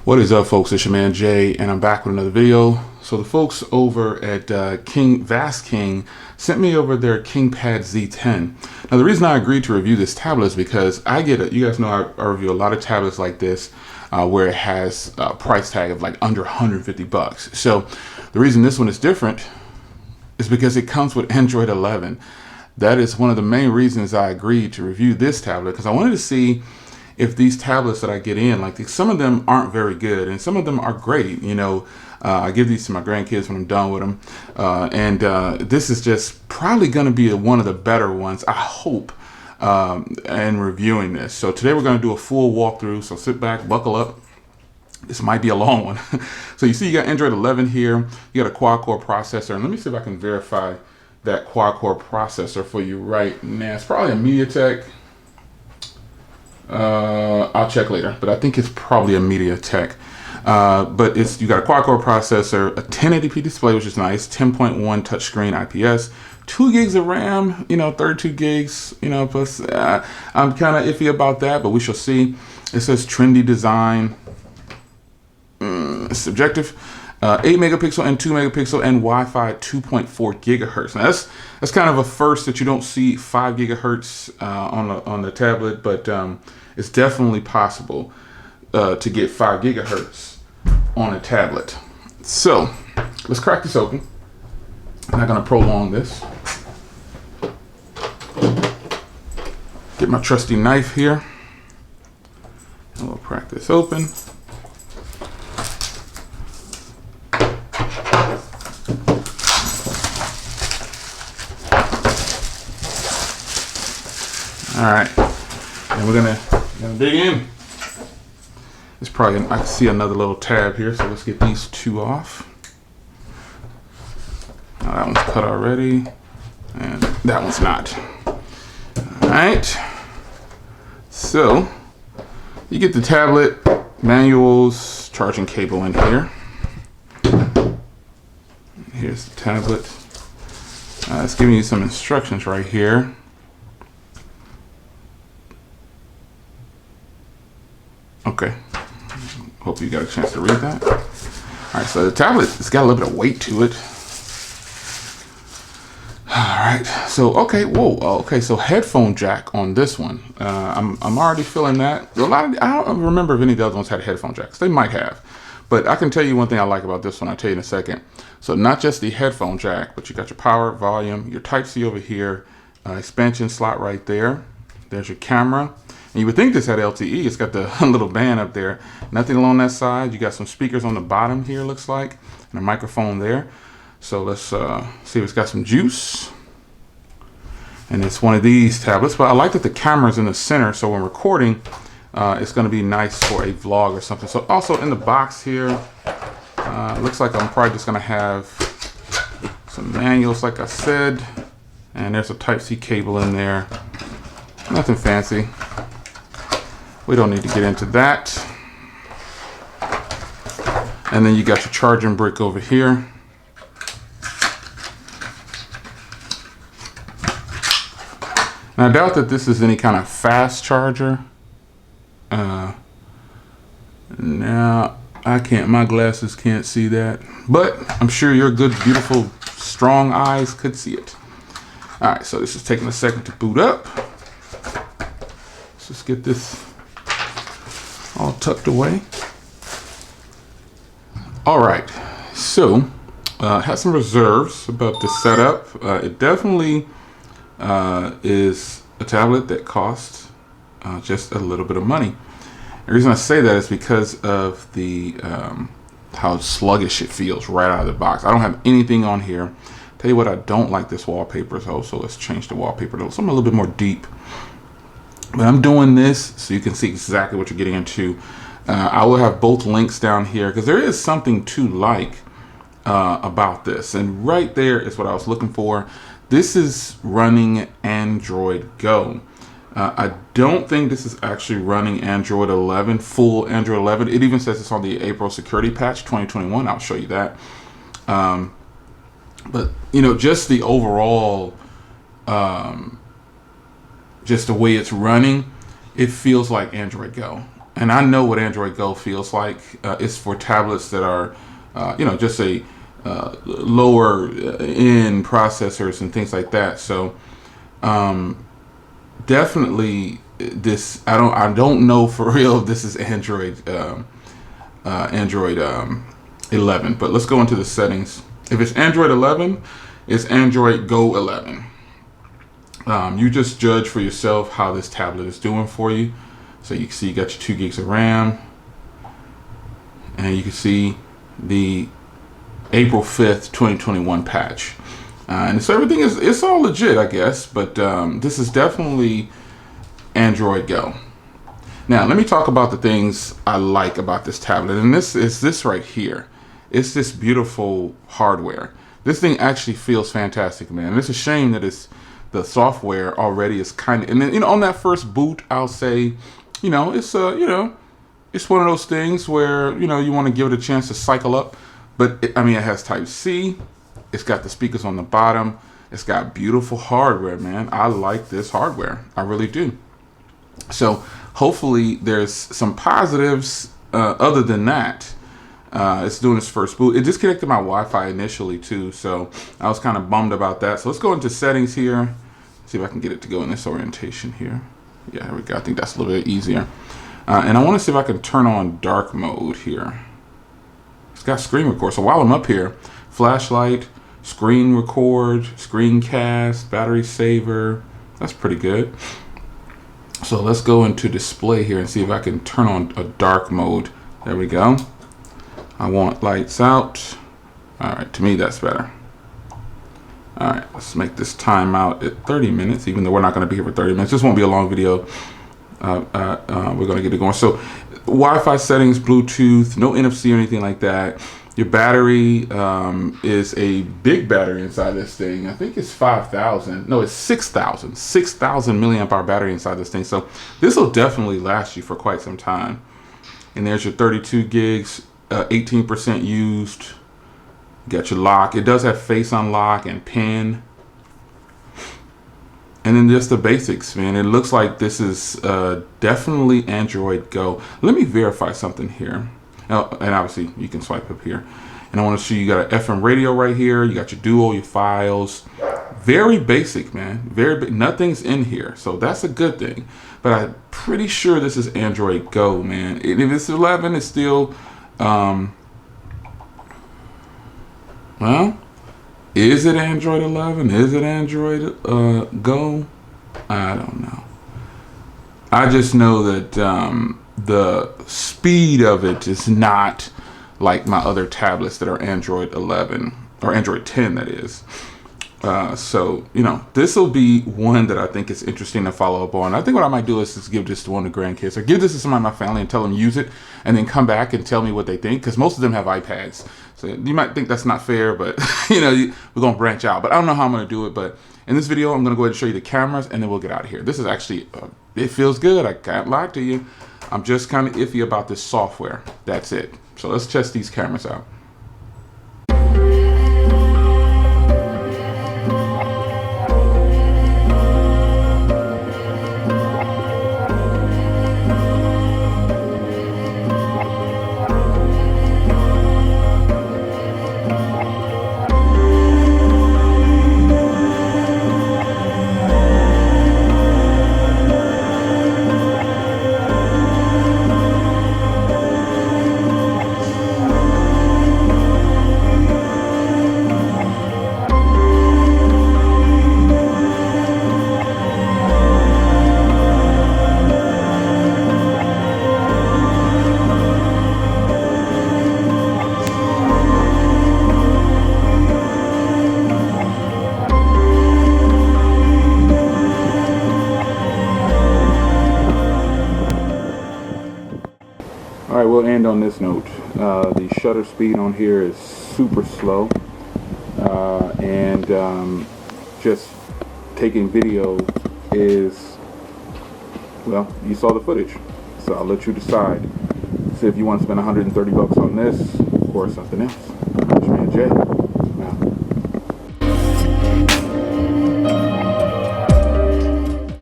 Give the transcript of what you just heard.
What is up, folks? It's your man Jay, and I'm back with another video. So the folks over at Vastking sent me over their Kingpad Z10. Now the reason I agreed to review this tablet is because I get it. You guys know I review a lot of tablets like this where it has a price tag of like under 150 bucks. So the reason this one is different is because it comes with Android 11. That is one of the main reasons I agreed to review this tablet, because I wanted to see if these tablets that I get in, like some of them aren't very good and some of them are great. You know, I give these to my grandkids when I'm done with them. This is just probably going to be one of the better ones, I hope, in reviewing this. So today we're going to do a full walkthrough. So sit back, buckle up. This might be a long one. So you see you got Android 11 here. You got a quad-core processor. And let me see if I can verify that quad-core processor for you right now. It's probably a MediaTek. I'll check later, but I think it's probably a MediaTek. But you got a quad-core processor, a 1080p display, which is nice, 10.1 touchscreen IPS, 2 gigs of RAM, 32 gigs, plus I'm kind of iffy about that, but we shall see. It says trendy design. It's subjective. 8 megapixel and 2 megapixel and Wi-Fi 2.4 gigahertz. Now that's kind of a first that you don't see 5 gigahertz on the tablet, but it's definitely possible to get 5 gigahertz on a tablet. So let's crack this open. I'm not going to prolong this. Get my trusty knife here, and we'll crack this open. All right, and we're gonna dig in. It's probably, I can see another little tab here, so let's get these two off. Now that one's cut already, and that one's not. All right, so you get the tablet, manuals, charging cable in here. Here's the tablet. It's giving you some instructions right here. Okay, hope you got a chance to read that. All right, so the tablet, it's got a little bit of weight to it. All right, so okay, so headphone jack on this one. I'm already feeling that. I don't remember if any of the other ones had headphone jacks. They might have, but I can tell you one thing I like about this one. I'll tell you in a second. So not just the headphone jack, but you got your power, volume, your Type-C over here, expansion slot right there. There's your camera. And you would think this had LTE. It's got the little band up there. Nothing along that side. You got some speakers on the bottom here, looks like, and a microphone there. So let's see if it's got some juice. And it's one of these tablets. But I like that the camera's in the center, so when recording, it's going to be nice for a vlog or something. So also in the box here, looks like I'm probably just going to have some manuals, like I said. And there's a Type-C cable in there. Nothing fancy. We don't need to get into that. And then you got your charging brick over here. Now I doubt that this is any kind of fast charger. Now I can't, my glasses can't see that, but I'm sure your good, beautiful, strong eyes could see it. All right, so this is taking a second to boot up. Let's just get this all tucked away. All right, so have some reserves about the setup. It definitely is a tablet that costs just a little bit of money. The reason I say that is because of the how sluggish it feels right out of the box. I don't have anything on here. Tell you what, I don't like this wallpaper, so let's change the wallpaper to something a little bit more deep. But I'm doing this so you can see exactly what you're getting into. I will have both links down here because there is something to like about this. And right there is what I was looking for. This is running Android Go. I don't think this is actually running Android 11, full Android 11. It even says it's on the April security patch 2021. I'll show you that. But, just the overall just the way it's running, it feels like Android Go. and I know what Android Go feels like. It's for tablets that are, just a lower end processors and things like that. So definitely this. I don't know for real if this is Android 11. But let's go into the settings. If it's Android 11, it's Android Go 11. You just judge for yourself how this tablet is doing for you. So you can see you got your 2 gigs of RAM, and you can see the April 5th, 2021 patch. And so everything it's all legit, I guess, but this is definitely Android Go. Now, let me talk about the things I like about this tablet, and this is this right here. It's this beautiful hardware. This thing actually feels fantastic, man. And it's a shame that the software already is kind of, and then, on that first boot, I'll say, it's it's one of those things where, you want to give it a chance to cycle up. But it has Type-C. It's got the speakers on the bottom. It's got beautiful hardware, man. I like this hardware. I really do. So hopefully there's some positives other than that. It's doing its first boot. It disconnected my Wi-Fi initially too, so I was kind of bummed about that. So let's go into settings here. See if I can get it to go in this orientation here. Yeah, there we go. I think that's a little bit easier. And I want to see if I can turn on dark mode here. It's got screen record. So while I'm up here, flashlight, screen record, screencast, battery saver. That's pretty good. So let's go into display here and see if I can turn on a dark mode. There we go. I want lights out. All right, to me that's better. All right, let's make this timeout at 30 minutes, even though we're not going to be here for 30 minutes. This won't be a long video. We're going to get it going. So Wi-Fi settings, Bluetooth, no NFC or anything like that. Your battery is a big battery inside this thing. I think it's 5,000. No, it's 6,000 milliamp hour battery inside this thing. So this will definitely last you for quite some time. And there's your 32 gigs, 18% used. Got your lock. It does have face unlock and pin. And then just the basics, man. It looks like this is definitely Android Go. Let me verify something here. Oh, and obviously you can swipe up here. And I want to show you got an FM radio right here. You got your duo, your files. Very basic, man. Very nothing's in here, so that's a good thing. But I'm pretty sure this is Android Go, man. And if it's 11, it's still, well, is it Android 11? Is it Android Go? I don't know. I just know that the speed of it is not like my other tablets that are Android 11 or Android 10, that is. So, this will be one that I think is interesting to follow up on. I think what I might do is just give this to one of the grandkids or give this to somebody in my family and tell them use it and then come back and tell me what they think, because most of them have iPads. So you might think that's not fair, but we're going to branch out. But I don't know how I'm going to do it. But in this video, I'm going to go ahead and show you the cameras and then we'll get out of here. This is actually, it feels good. I can't lie to you. I'm just kind of iffy about this software. That's it. So let's test these cameras out. All right, we'll end on this note. The shutter speed on here is super slow, and just taking video is, well, you saw the footage, so I'll let you decide. See if you want to spend $130 on this or something else.